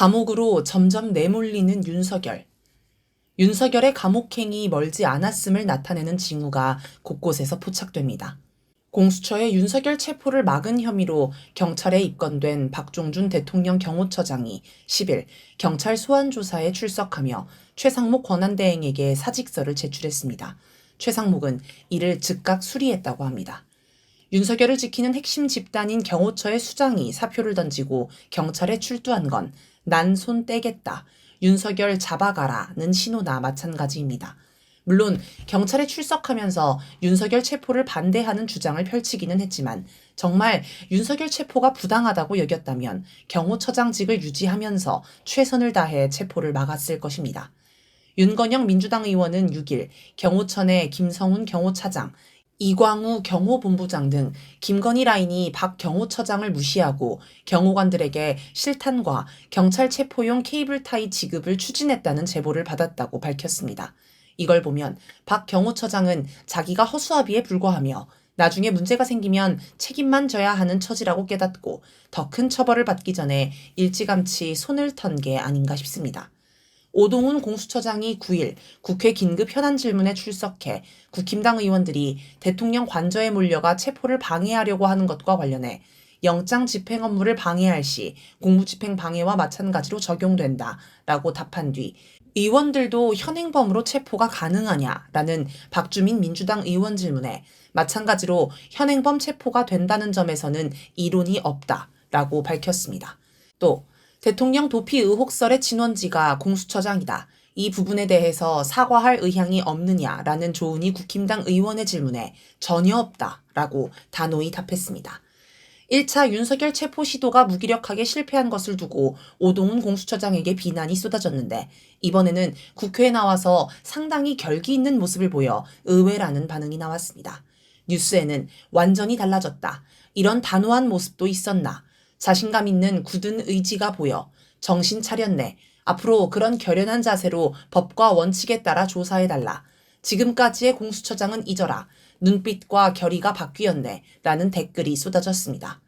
감옥으로 점점 내몰리는 윤석열. 윤석열의 감옥행이 멀지 않았음을 나타내는 징후가 곳곳에서 포착됩니다. 공수처의 윤석열 체포를 막은 혐의로 경찰에 입건된 박종준 대통령 경호처장이 10일 경찰 소환조사에 출석하며 최상목 권한대행에게 사직서를 제출했습니다. 최상목은 이를 즉각 수리했다고 합니다. 윤석열을 지키는 핵심 집단인 경호처의 수장이 사표를 던지고 경찰에 출두한 건 난 손 떼겠다, 윤석열 잡아가라는 신호나 마찬가지입니다. 물론 경찰에 출석하면서 윤석열 체포를 반대하는 주장을 펼치기는 했지만 정말 윤석열 체포가 부당하다고 여겼다면 경호처장직을 유지하면서 최선을 다해 체포를 막았을 것입니다. 윤건영 민주당 의원은 6일 경호처 내 김성훈 경호차장, 이광우 경호본부장 등 김건희 라인이 박 경호처장을 무시하고 경호관들에게 실탄과 경찰 체포용 케이블 타이 지급을 추진했다는 제보를 받았다고 밝혔습니다. 이걸 보면 박 경호처장은 자기가 허수아비에 불과하며 나중에 문제가 생기면 책임만 져야 하는 처지라고 깨닫고 더 큰 처벌을 받기 전에 일찌감치 손을 턴 게 아닌가 싶습니다. 오동훈 공수처장이 9일 국회 긴급 현안 질문에 출석해 국힘당 의원들이 대통령 관저에 몰려가 체포를 방해하려고 하는 것과 관련해 영장 집행 업무를 방해할 시 공무집행 방해와 마찬가지로 적용된다라고 답한 뒤 의원들도 현행범으로 체포가 가능하냐라는 박주민 민주당 의원 질문에 마찬가지로 현행범 체포가 된다는 점에서는 이론이 없다라고 밝혔습니다. 또 대통령 도피 의혹설의 진원지가 공수처장이다. 이 부분에 대해서 사과할 의향이 없느냐라는 조은희 국힘당 의원의 질문에 전혀 없다라고 단호히 답했습니다. 1차 윤석열 체포 시도가 무기력하게 실패한 것을 두고 오동훈 공수처장에게 비난이 쏟아졌는데 이번에는 국회에 나와서 상당히 결기 있는 모습을 보여 의외라는 반응이 나왔습니다. 뉴스에는 완전히 달라졌다, 이런 단호한 모습도 있었나, 자신감 있는 굳은 의지가 보여, 정신 차렸네, 앞으로 그런 결연한 자세로 법과 원칙에 따라 조사해달라, 지금까지의 공수처장은 잊어라, 눈빛과 결의가 바뀌었네 라는 댓글이 쏟아졌습니다.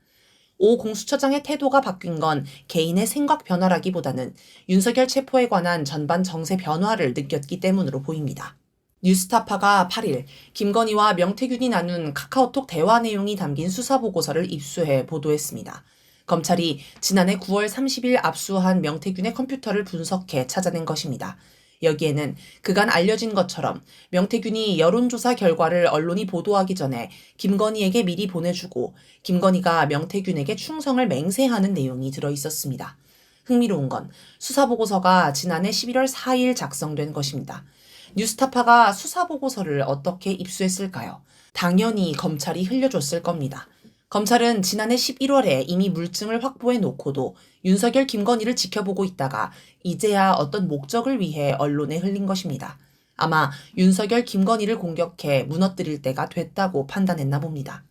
오 공수처장의 태도가 바뀐 건 개인의 생각 변화라기보다는 윤석열 체포에 관한 전반 정세 변화를 느꼈기 때문으로 보입니다. 뉴스타파가 8일 김건희와 명태균이 나눈 카카오톡 대화 내용이 담긴 수사보고서를 입수해 보도했습니다. 검찰이 지난해 9월 30일 압수한 명태균의 컴퓨터를 분석해 찾아낸 것입니다. 여기에는 그간 알려진 것처럼 명태균이 여론조사 결과를 언론이 보도하기 전에 김건희에게 미리 보내주고 김건희가 명태균에게 충성을 맹세하는 내용이 들어있었습니다. 흥미로운 건 수사보고서가 지난해 11월 4일 작성된 것입니다. 뉴스타파가 수사보고서를 어떻게 입수했을까요? 당연히 검찰이 흘려줬을 겁니다. 검찰은 지난해 11월에 이미 물증을 확보해 놓고도 윤석열 김건희를 지켜보고 있다가 이제야 어떤 목적을 위해 언론에 흘린 것입니다. 아마 윤석열 김건희를 공격해 무너뜨릴 때가 됐다고 판단했나 봅니다.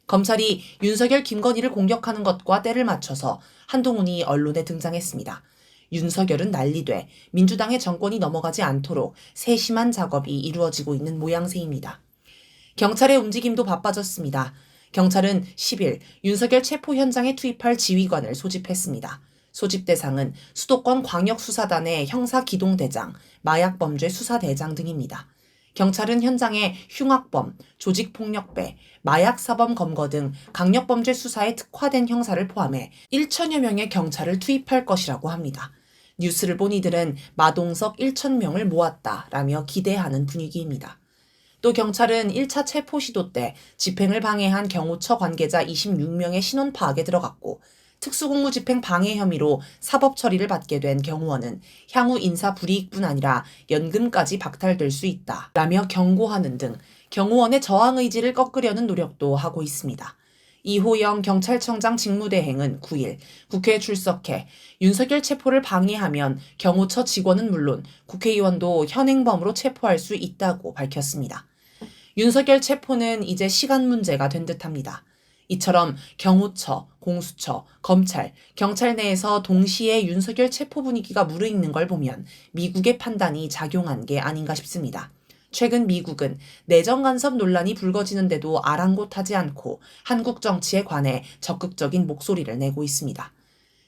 검찰이 윤석열 김건희를 공격하는 것과 때를 맞춰서 한동훈이 언론에 등장했습니다. 윤석열은 난리돼 민주당의 정권이 넘어가지 않도록 세심한 작업이 이루어지고 있는 모양새입니다. 경찰의 움직임도 바빠졌습니다. 경찰은 10일 윤석열 체포 현장에 투입할 지휘관을 소집했습니다. 소집 대상은 수도권 광역수사단의 형사기동대장, 마약범죄 수사대장 등입니다. 경찰은 현장에 흉악범, 조직폭력배, 마약사범 검거 등 강력범죄 수사에 특화된 형사를 포함해 1천여 명의 경찰을 투입할 것이라고 합니다. 뉴스를 본 이들은 마동석 1,000명을 모았다라며 기대하는 분위기입니다. 또 경찰은 1차 체포 시도 때 집행을 방해한 경호처 관계자 26명의 신원 파악에 들어갔고 특수공무집행 방해 혐의로 사법 처리를 받게 된 경호원은 향후 인사 불이익뿐 아니라 연금까지 박탈될 수 있다라며 경고하는 등 경호원의 저항 의지를 꺾으려는 노력도 하고 있습니다. 이호영 경찰청장 직무대행은 9일 국회에 출석해 윤석열 체포를 방해하면 경호처 직원은 물론 국회의원도 현행범으로 체포할 수 있다고 밝혔습니다. 윤석열 체포는 이제 시간 문제가 된 듯합니다. 이처럼 경호처, 공수처, 검찰, 경찰 내에서 동시에 윤석열 체포 분위기가 무르익는 걸 보면 미국의 판단이 작용한 게 아닌가 싶습니다. 최근 미국은 내정 간섭 논란이 불거지는데도 아랑곳하지 않고 한국 정치에 관해 적극적인 목소리를 내고 있습니다.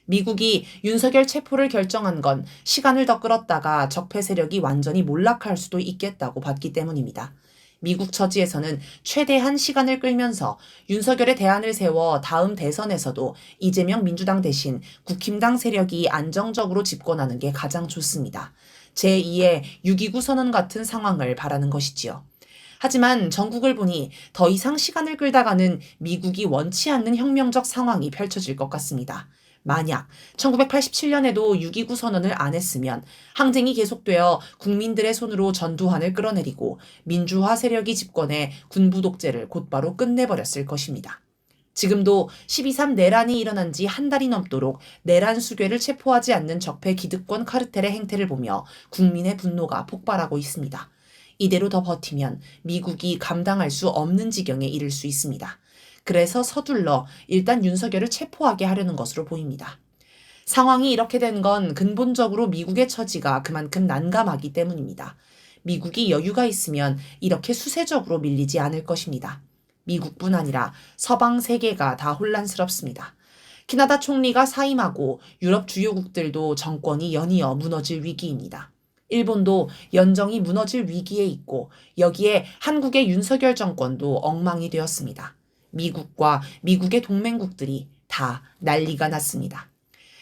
미국이 윤석열 체포를 결정한 건 시간을 더 끌었다가 적폐 세력이 완전히 몰락할 수도 있겠다고 봤기 때문입니다. 미국 처지에서는 최대한 시간을 끌면서 윤석열의 대안을 세워 다음 대선에서도 이재명 민주당 대신 국힘당 세력이 안정적으로 집권하는 게 가장 좋습니다. 제2의 6.29 선언 같은 상황을 바라는 것이지요. 하지만 전국을 보니 더 이상 시간을 끌다가는 미국이 원치 않는 혁명적 상황이 펼쳐질 것 같습니다. 만약 1987년에도 6.29 선언을 안 했으면 항쟁이 계속되어 국민들의 손으로 전두환을 끌어내리고 민주화 세력이 집권해 군부 독재를 곧바로 끝내버렸을 것입니다. 지금도 12.3 내란이 일어난 지 한 달이 넘도록 내란 수괴를 체포하지 않는 적폐 기득권 카르텔의 행태를 보며 국민의 분노가 폭발하고 있습니다. 이대로 더 버티면 미국이 감당할 수 없는 지경에 이를 수 있습니다. 그래서 서둘러 일단 윤석열을 체포하게 하려는 것으로 보입니다. 상황이 이렇게 된 건 근본적으로 미국의 처지가 그만큼 난감하기 때문입니다. 미국이 여유가 있으면 이렇게 수세적으로 밀리지 않을 것입니다. 미국뿐 아니라 서방 세계가 다 혼란스럽습니다. 캐나다 총리가 사임하고 유럽 주요국들도 정권이 연이어 무너질 위기입니다. 일본도 연정이 무너질 위기에 있고 여기에 한국의 윤석열 정권도 엉망이 되었습니다. 미국과 미국의 동맹국들이 다 난리가 났습니다.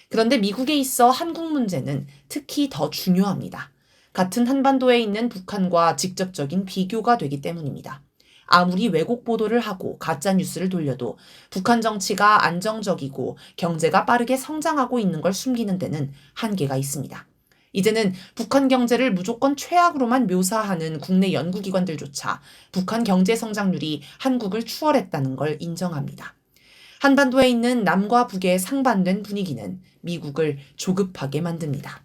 그런데 미국에 있어 한국 문제는 특히 더 중요합니다. 같은 한반도에 있는 북한과 직접적인 비교가 되기 때문입니다. 아무리 왜곡 보도를 하고 가짜 뉴스를 돌려도 북한 정치가 안정적이고 경제가 빠르게 성장하고 있는 걸 숨기는 데는 한계가 있습니다. 이제는 북한 경제를 무조건 최악으로만 묘사하는 국내 연구기관들조차 북한 경제 성장률이 한국을 추월했다는 걸 인정합니다. 한반도에 있는 남과 북의 상반된 분위기는 미국을 조급하게 만듭니다.